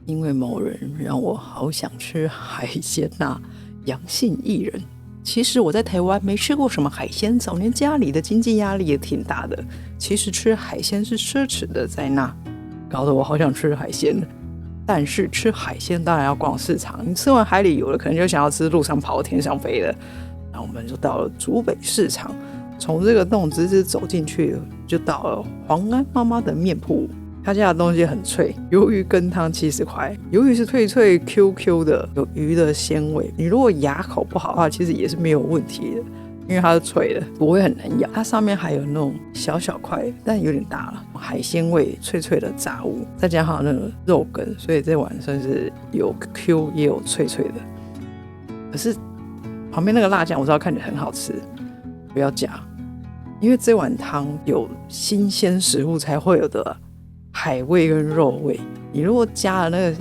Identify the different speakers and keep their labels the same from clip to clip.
Speaker 1: 因为某人让我好想吃海鲜啊，阳性艺人。其实我在台湾没吃过什么海鲜，早年家里的经济压力也挺大的，其实吃海鲜是奢侈的在那，搞得我好想吃海鲜。但是吃海鲜当然要逛市场，你吃完海里游了，可能就想要吃路上跑天上飞的。那我们就到了竹北市场，从这个洞直直走进去，就到了黄安妈妈的面铺。他家的东西很脆，鱿鱼羹汤70块，鱿鱼是脆脆 QQ 的，有鱼的鲜味。你如果牙口不好的话，其实也是没有问题的，因为它是脆的，不会很难咬。它上面还有那种小小块，但有点大了，海鲜味脆脆的炸物，再加上那个肉羹，所以这碗算是有 Q 也有脆脆的。可是旁边那个辣酱我知道看起来很好吃，不要加，因为这碗汤有新鲜食物才会有的海味跟肉味，你如果加了那个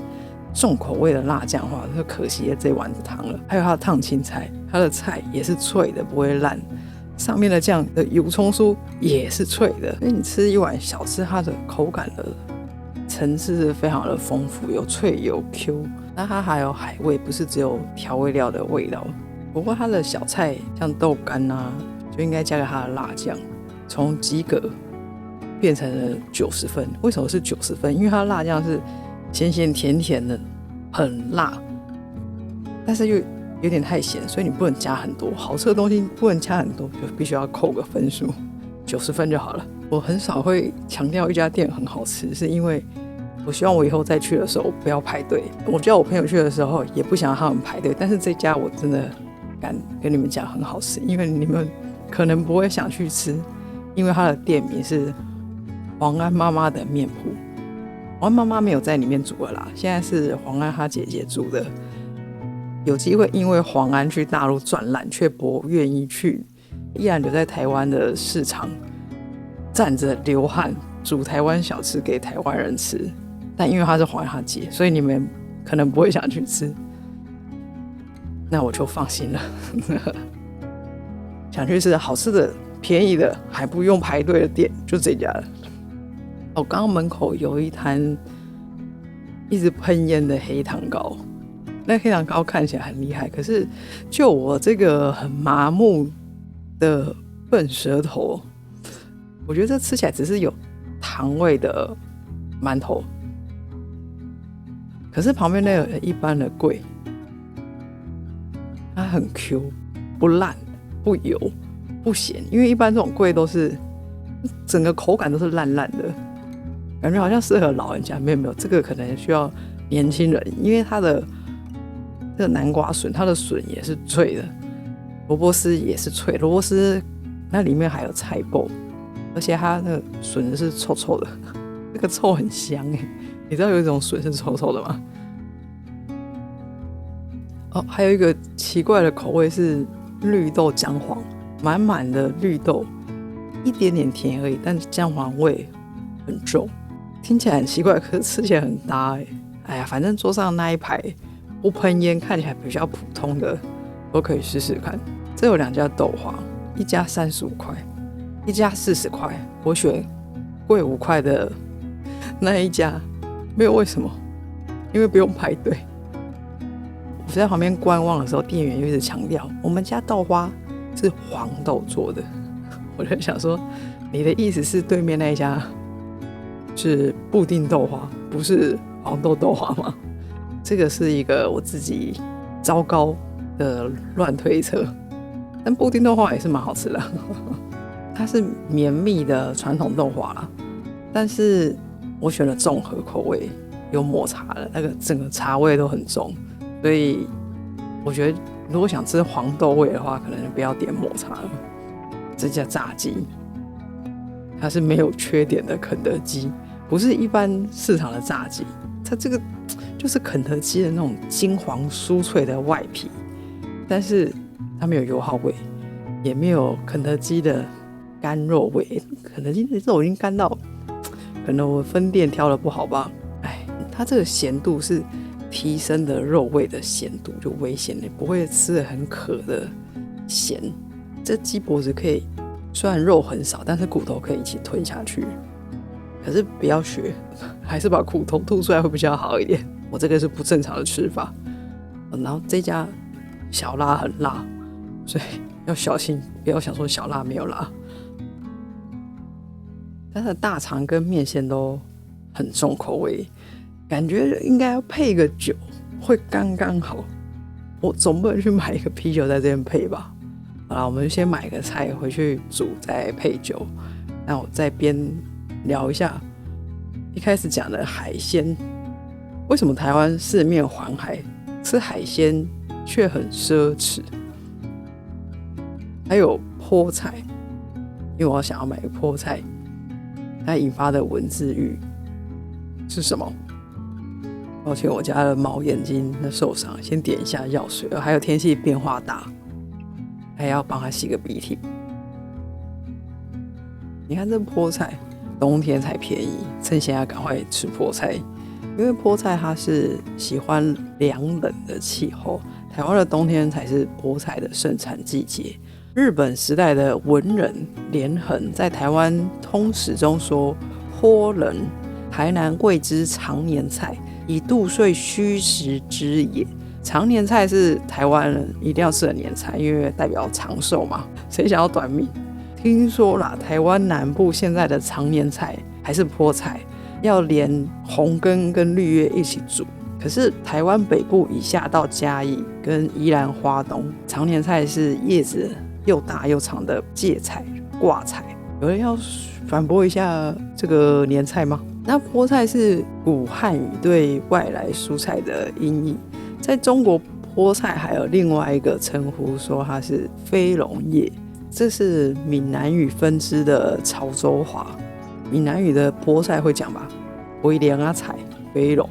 Speaker 1: 重口味的辣酱的话，就可惜了这碗汤了。还有它的烫青菜，它的菜也是脆的，不会烂。上面的酱的油葱酥也是脆的，所以你吃一碗小吃，它的口感的层次是非常的丰富，有脆有 Q。那它还有海味，不是只有调味料的味道。不过它的小菜像豆干啊，就应该加个它的辣酱，从及格变成了90分。为什么是90分？因为它的辣酱是咸咸甜甜的，很辣，但是又有点太咸，所以你不能加很多。好吃的东西不能加很多，就必须要扣个分数，90分就好了。我很少会强调一家店很好吃，是因为我希望我以后再去的时候不要排队。我叫我朋友去的时候也不想让他们排队，但是这家我真的敢跟你们讲很好吃，因为你们可能不会想去吃，因为它的店名是黄安妈妈的面铺。黄安妈妈没有在里面煮了啦，现在是黄安她姐姐煮的。有机会因为黄安去大陆赚烂，却不愿意去，依然留在台湾的市场站着流汗煮台湾小吃给台湾人吃。但因为她是黄安她姐，所以你们可能不会想去吃，那我就放心了想去吃好吃的便宜的还不用排队的店，就这家了。刚刚门口有一摊一直喷烟的黑糖糕，那黑糖糕看起来很厉害，可是就我这个很麻木的笨舌头，我觉得这吃起来只是有糖味的馒头。可是旁边那个一般的粿，它很 Q， 不烂不油不咸，因为一般这种粿都是整个口感都是烂烂的，感觉好像适合老人家。没有，这个可能需要年轻人，因为它的这个南瓜笋，它的笋也是脆的，萝卜丝也是脆，萝卜丝那里面还有菜脯，而且它那个笋是臭臭的，这个臭很香耶。你知道有一种笋是臭臭的吗？还有一个奇怪的口味是绿豆姜黄，满满的绿豆，一点点甜而已，但姜黄味很重，听起来很奇怪，可是吃起来很搭耶。哎呀，反正桌上那一排不喷烟，看起来比较普通的都可以试试看。这有2家豆花，一家35块，一家40块，我选贵5块的那一家。没有为什么，因为不用排队。我在旁边观望的时候，店员又一直强调我们家豆花是黄豆做的。我就想说，你的意思是对面那一家是布丁豆花，不是黄豆豆花吗？这个是一个我自己糟糕的乱推测，但布丁豆花也是蛮好吃的它是绵密的传统豆花啦，但是我选了综合口味，有抹茶的，那个整个茶味都很重，所以我觉得如果想吃黄豆味的话，可能就不要点抹茶了。这家炸鸡它是没有缺点的肯德基，不是一般市场的炸鸡，它这个就是肯德基的那种金黄酥脆的外皮，但是它没有油耗味，也没有肯德基的干肉味。肯德基的肉已经干到可能我分店挑的不好吧，它这个咸度是提升的肉味的咸度，就微咸的，不会吃得很渴的咸。这鸡脖子可以，虽然肉很少，但是骨头可以一起吞下去。可是不要学，还是把骨头吐出来会比较好一点。我这个是不正常的吃法。然后这家小辣很辣，所以要小心，不要想说小辣没有辣。它的大肠跟面线都很重口味，感觉应该要配个酒会刚刚好。我总不能去买一个啤酒在这边配吧。好啦，我们就先买个菜回去煮，再配酒。那我再边聊一下一开始讲的海鲜，为什么台湾四面环海，吃海鲜却很奢侈？还有菠菜，因为我想要买个菠菜，它引发的文字狱是什么？抱歉，我家的猫眼睛受伤，先点一下药水。还有天气变化大，还要帮它洗个鼻涕。你看这菠菜，冬天才便宜，趁现在赶快吃菠菜，因为菠菜它是喜欢凉冷的气候，台湾的冬天才是菠菜的盛产季节。日本时代的文人连横在台湾通史中说：“颇冷，台南谓之常年菜，以度岁虚实之也。”常年菜是台湾人一定要吃的年菜，因为代表长寿嘛，谁想要短命？听说啦，台湾南部现在的常年菜还是菠菜，要连红根跟绿叶一起煮。可是台湾北部以下到嘉义跟宜兰花东，常年菜是叶子又大又长的芥菜、挂菜。有人要反驳一下这个年菜吗？那菠菜是古汉语对外来蔬菜的音译，在中国菠菜还有另外一个称呼，说它是飞龙叶，这是闽南语分支的潮州话。闽南语的菠菜会讲吧，威廉啊菜飞龙，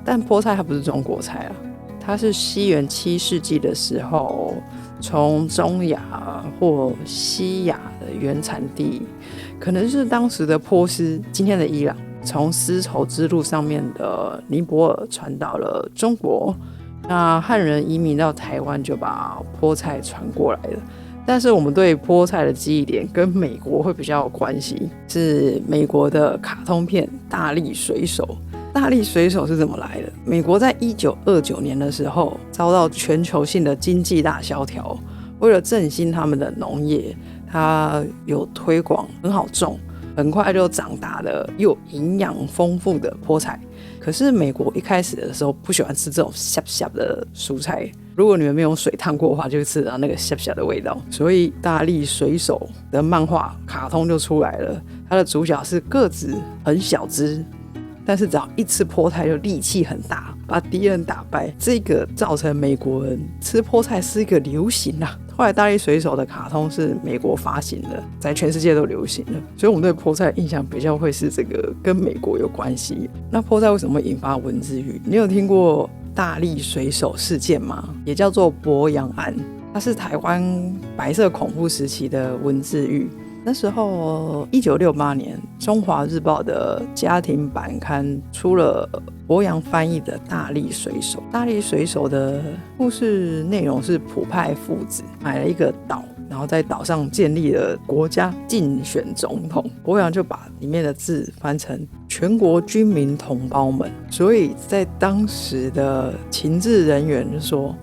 Speaker 1: 但菠菜它不是中国菜啊，它是西元7世纪的时候从中亚或西亚的原产地，可能是当时的波斯，今天的伊朗，从丝绸之路上面的尼泊尔传到了中国。那汉人移民到台湾就把菠菜传过来了，但是我们对菠菜的记忆点跟美国会比较有关系，是美国的卡通片《大力水手》。大力水手是怎么来的？美国在1929年的时候遭到全球性的经济大萧条，为了振兴他们的农业，它有推广很好种，很快就长大的又营养丰富的菠菜。可是美国一开始的时候不喜欢吃这种涩涩的蔬菜，如果你们没有水烫过的话，就会吃到那个涩涩的味道。所以大力水手的漫画卡通就出来了，它的主角是个子很小只，但是只要一吃菠菜就力气很大，把敌人打败。这个造成美国人吃菠菜是一个流行啊。后来大力水手的卡通是美国发行的，在全世界都流行了，所以我们对菠菜的印象比较会是这个跟美国有关系。那菠菜为什么会引发文字狱？你有听过大力水手事件吗？也叫做博洋案，它是台湾白色恐怖时期的文字狱。那时候1968年中华日报的家庭版刊出了博洋翻译的《大力水手》。大力水手的故事内容是普派父子买了一个岛，然后在岛上建立了国家，竞选总统。博洋就把里面的字翻成全国军民同胞们，所以在当时的情治人员就说，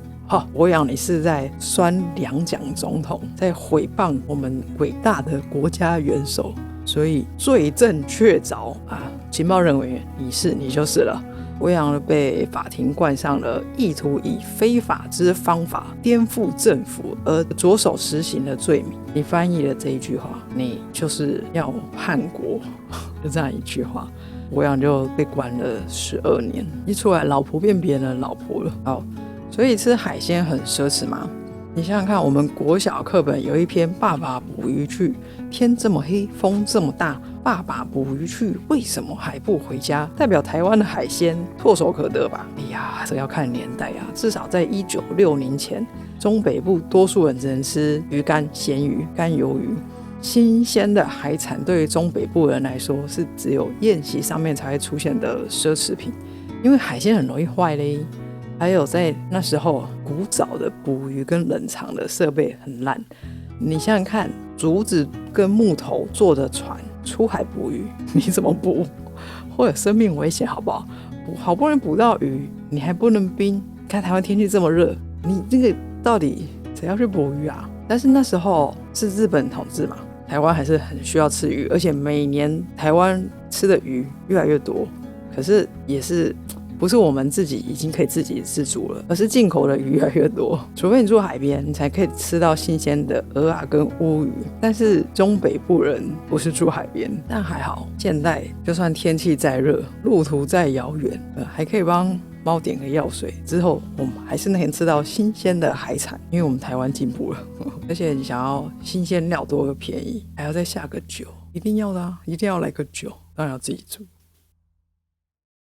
Speaker 1: 博洋你是在酸两蒋总统，在毁谤我们伟大的国家元首，所以罪证确凿啊！情报认为你就是了。博洋被法庭冠上了意图以非法之方法颠覆政府而着手实行的罪名。你翻译了这一句话，你就是要叛国，就这样一句话。博洋就被关了12年，一出来老婆变别人的老婆了。好，所以吃海鲜很奢侈吗？你想想看，我们国小课本有一篇《爸爸捕鱼去》，天这么黑，风这么大，爸爸捕鱼去，为什么还不回家？代表台湾的海鲜唾手可得吧？哎呀，这要看年代啊，至少在1960前，中北部多数人只能吃鱼干、咸鱼、干鱿鱼。新鲜的海产对于中北部人来说是只有宴席上面才会出现的奢侈品，因为海鲜很容易坏嘞。还有在那时候古早的捕鱼跟冷藏的设备很烂，你想想看，竹子跟木头做的船出海捕鱼，你怎么捕？会有生命危险好不好？好不容易捕到鱼，你还不能冰。看台湾天气这么热，你这个到底谁要去捕鱼啊？但是那时候是日本统治嘛，台湾还是很需要吃鱼，而且每年台湾吃的鱼越来越多，可是也是不是我们自己已经可以自给自足了，而是进口的鱼越来越多。除非你住海边，你才可以吃到新鲜的蚵仔跟乌鱼。但是中北部人不是住海边，但还好，现在就算天气再热，路途再遥远，还可以帮猫点个药水，之后我们还是能吃到新鲜的海产，因为我们台湾进步了。而且你想要新鲜料多又便宜，还要再下个酒，一定要的啊，一定要来个酒，当然要自己煮。